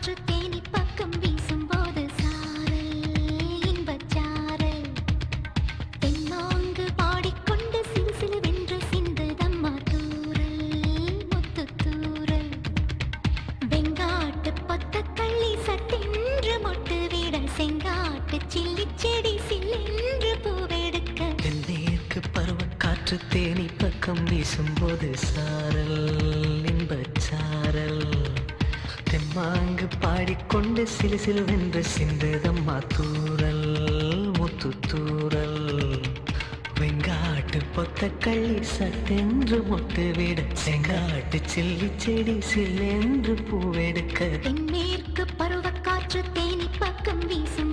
பருவக்காற்று தேனி பக்கம் வீசும்போது சாரல் இன்பச்சாரல் தென்மாங்கு பாடிக்கொண்டு சிறு சிலுவென்று சிந்துதம்மா தூரல் முத்துத்தூரல் வெங்காட்டு பொத்த கள்ளி சட்டென்று மொட்டு விட செங்காட்டு சில்லி செடி சில்லென்று பூவெடுக்க தென்மேற்கு பருவக்காற்று தேனி பக்கம் வீசும்போது சாரல் இன்பச்சாரல் தெம்மாங்கு பாடிக்கொண்டு சிலு சிலுவென்று சிந்துதம்மா தூரல் முத்துத்தூரல் வெங்காட்டு பொத்த கள்ளி சட்டென்று மொட்டு விட செங்காட்டு சில்லி செடி சில்லென்று பூவெடுக்க தென்மேற்கு பருவக்காற்று தேனி பக்கம் வீசும்